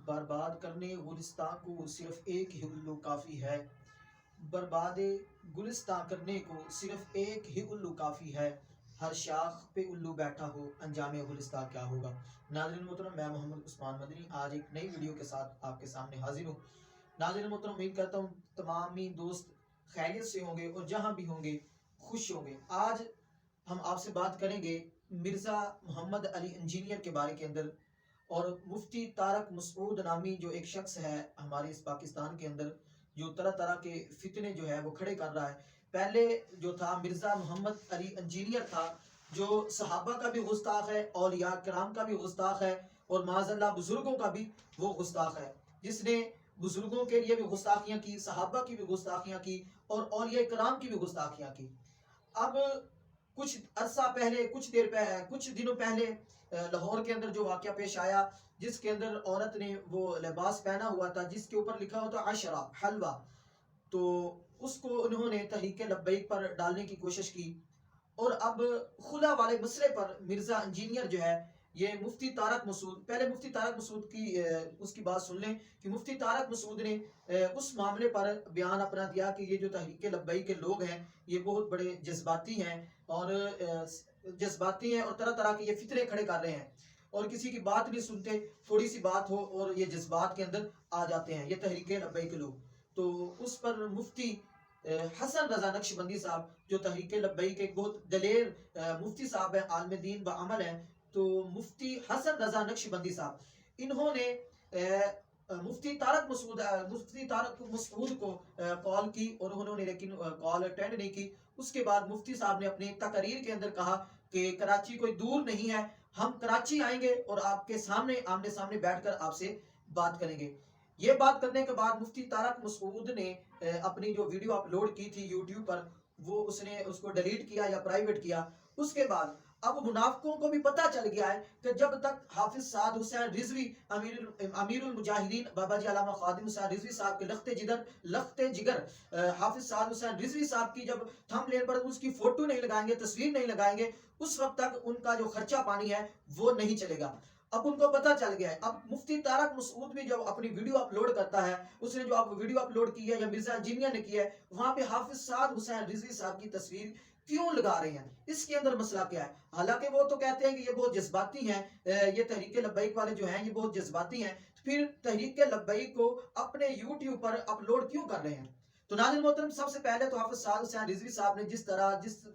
برباد کرنے گلستان کو صرف ایک ہی الو کافی ہے۔ برباد گلستان کرنے کو صرف ایک ہی الو کافی ہے۔ ہر شاخ پہ الو بیٹھا ہو انجام گلستان کیا ہوگا۔ ناظرین محترم، میں محمد عثمان مدنی آج ایک نئی ویڈیو کے ساتھ آپ کے سامنے حاضر ہوں۔ ناظرین محترم، امید کرتا ہوں تمامی دوست خیریت سے ہوں گے اور جہاں بھی ہوں گے خوش ہوں گے۔ آج ہم آپ سے بات کریں گے مرزا محمد علی انجینئر کے بارے کے اندر، اور مفتی طارق مسعود نامی جو ایک شخص ہے ہمارے اس پاکستان کے اندر، جو طرح طرح کے فتنے جو ہے وہ کھڑے کر رہا ہے۔ پہلے جو تھا مرزا محمد علی انجینئر تھا، جو صحابہ کا بھی گستاخ ہے، اولیاء کرام کا بھی گستاخ ہے، اور معاذ اللہ بزرگوں کا بھی وہ گستاخ ہے، جس نے بزرگوں کے لیے بھی گستاخیاں کی، صحابہ کی بھی گستاخیاں کی، اور اولیاء کرام کی بھی گستاخیاں کی۔ اب کچھ عرصہ پہلے، کچھ دنوں پہلے لاہور کے اندر جو واقعہ پیش آیا، جس کے اندر عورت نے وہ لباس پہنا ہوا تھا جس کے اوپر لکھا ہوتا عشرہ حلوہ، تو اس کو انہوں نے تحریک لبیک پر ڈالنے کی کوشش کی۔ اور اب خلا والے مسئلے پر مرزا انجینئر جو ہے، یہ مفتی طارق مسعود، پہلے مفتی طارق مسعود کی اس کی بات سن لیں کہ مفتی طارق مسعود نے اس معاملے پر بیان اپنا دیا کہ یہ جو تحریک لبیک کے لوگ ہیں یہ بہت بڑے جذباتی ہیں، اور طرح طرح کے یہ فتنے کھڑے کر رہے ہیں، اور کسی کی بات نہیں سنتے، تھوڑی سی بات ہو اور یہ جذبات کے اندر آ جاتے ہیں یہ تحریک لبیک کے لوگ۔ تو اس پر مفتی حسن رضا نقشبندی صاحب، جو تحریک لبیک ایک بہت دلیر مفتی صاحب ہیں، عالم دین با عمل ہیں، تو مفتی حسن رضا نقشبندی صاحب، انہوں نے مفتی طارق مسعود کو کال کی، اور انہوں نے لیکن کال اٹینڈ نہیں کی۔ اس کے بعد مفتی صاحب نے اپنی تقریر کے اندر کہا کہ کراچی کوئی دور نہیں ہے، ہم کراچی آئیں گے اور آپ کے سامنے آمنے سامنے بیٹھ کر آپ سے بات کریں گے۔ یہ بات کرنے کے بعد مفتی طارق مسعود نے اپنی جو ویڈیو اپلوڈ کی تھی یوٹیوب پر، وہ اس نے اس کو ڈیلیٹ کیا یا پرائیویٹ کیا۔ اس کے بعد اب منافقوں کو بھی پتہ چل گیا ہے کہ جب تک حافظ سعد حسین رضوی، امیر المجاہدین بابا جی علامہ خادم حسین رضوی صاحب کے لخت جگر حافظ سعد حسین رضوی صاحب کی جب تھم لین پر اس کی فوٹو نہیں لگائیں گے، تصویر نہیں لگائیں گے، اس وقت تک ان کا جو خرچہ پانی ہے وہ نہیں چلے گا۔ اب ان کو پتہ چل گیا ہے۔ اب مفتی طارق مسعود بھی جب اپنی ویڈیو اپلوڈ کرتا ہے، اس نے جو ویڈیو اپلوڈ کی ہے یا مرزا انجینئر نے کی ہے، وہاں پہ حافظ سعد حسین رضوی صاحب کی تصویر کیوں لگا رہے ہیں؟ اس کے اندر مسئلہ کیا ہے؟ حالانکہ وہ تو کہتے ہیں کہ یہ بہت جذباتی ہیں، یہ تحریک لبیک والے جو ہیں یہ بہت جذباتی ہیں، پھر تحریک لبیک کو اپنے یوٹیوب پر اپلوڈ کیوں کر رہے ہیں؟ تو ناظرین محترم، سب سے پہلے تو حافظ سعد حسین رضوی صاحب نے جس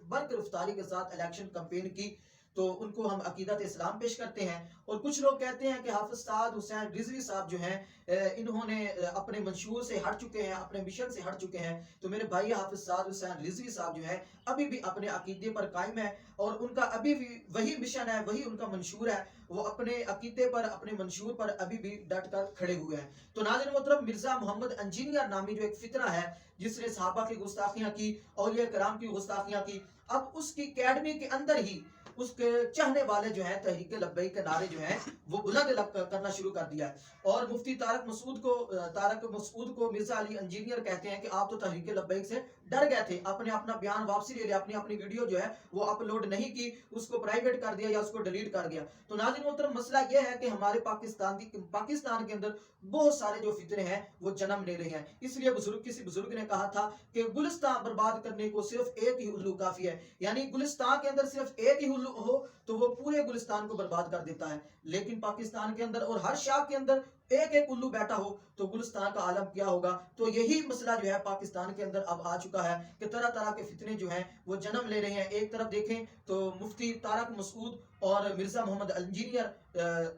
برق رفتاری کے ساتھ الیکشن کمپین کی، تو ان کو ہم عقیدت اسلام پیش کرتے ہیں، اور کچھ لوگ کہتے ہیں کہ حافظ سعد حسین رضوی صاحب جو ہیں انہوں نے اپنے منشور سے ہٹ چکے ہیں، اپنے مشن سے ہٹ چکے ہیں۔ تو میرے بھائی حافظ سعد حسین رضوی صاحب جو ہے ابھی بھی اپنے عقیدے پر قائم ہے، اور ان کا ابھی بھی وہی مشن ہے، وہی ان کا منشور ہے، وہ اپنے عقیدے پر، اپنے منشور پر ابھی بھی ڈٹ کر کھڑے ہوئے ہیں۔ تو ناظرین محترم، مرزا محمد انجینئر نامی جو ایک فتنہ ہے جس نے صحابہ کی گستاخیاں کی، اولیاء کرام کی گستاخیاں کی، اب اس کی اکیڈمی کے اندر ہی اس کے چاہنے والے جو ہیں تحریک لبیک کے نعرے جو ہیں وہ بلند کرنا شروع کر دیا ہے۔ اور مفتی طارق مسعود کو مرزا علی انجینئر کہتے ہیں کہ آپ تو تحریک لبیک سے ڈر گئے تھے، آپ نے اپنا بیان واپسی لے لیا، اپنی ویڈیو جو ہے وہ اپلوڈ نہیں کی، اس کو پرائیویٹ کر دیا یا اس کو ڈیلیٹ کر دیا۔ تو ناظرین محترم، مسئلہ یہ ہے کہ ہمارے پاکستان کے اندر بہت سارے جو فتنے ہیں وہ جنم لے رہے ہیں۔ اس لیے کسی بزرگ نے کہا تھا کہ گلستان برباد کرنے کو صرف ایک ہی الو کافی ہے، یعنی گلستان کے اندر صرف ایک ہی الو ہو تو وہ پورے گلستان کو برباد کر دیتا ہے، لیکن پاکستان کے اندر اور ہر شاخ کے اندر ایک ایک الو بیٹھا ہو تو گلستان کا عالم کیا ہوگا۔ تو یہی مسئلہ جو ہے پاکستان کے اندر اب آ چکا ہے کہ طرح طرح کے فتنے جو ہیں وہ جنم لے رہے ہیں۔ ایک طرف دیکھیں تو مفتی طارق مسعود اور مرزا محمد انجینئر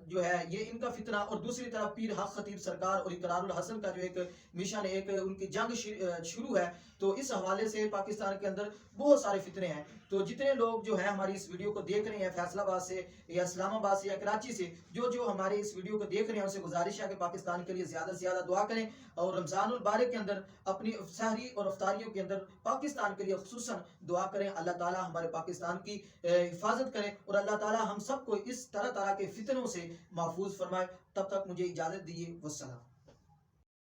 جو ہے یہ ان کا فتنہ، اور دوسری طرف پیر حق خطیب سرکار اور اقرار الحسن کا جو ایک مشن، ایک ان کی جنگ شروع ہے۔ تو اس حوالے سے پاکستان کے اندر بہت سارے فتنے ہیں۔ تو جتنے لوگ جو ہیں ہماری اس ویڈیو کو دیکھ رہے ہیں فیصل آباد سے یا اسلام آباد سے یا کراچی سے، جو ہمارے اس ویڈیو کو دیکھ رہے ہیں، ان سے گزارش ہے کہ پاکستان کے لیے زیادہ سے زیادہ دعا کریں، اور رمضان المبارک کے اندر اپنی سحری اور افطاریوں کے اندر پاکستان کے لیے خصوصاً دعا کریں۔ اللہ تعالیٰ ہمارے پاکستان کی حفاظت کریں، اور اللہ تعالیٰ ہم سب کو اس طرح طرح کے فتنوں سے محفوظ فرمائے۔ تب تک مجھے اجازت دیجیے، والسلام۔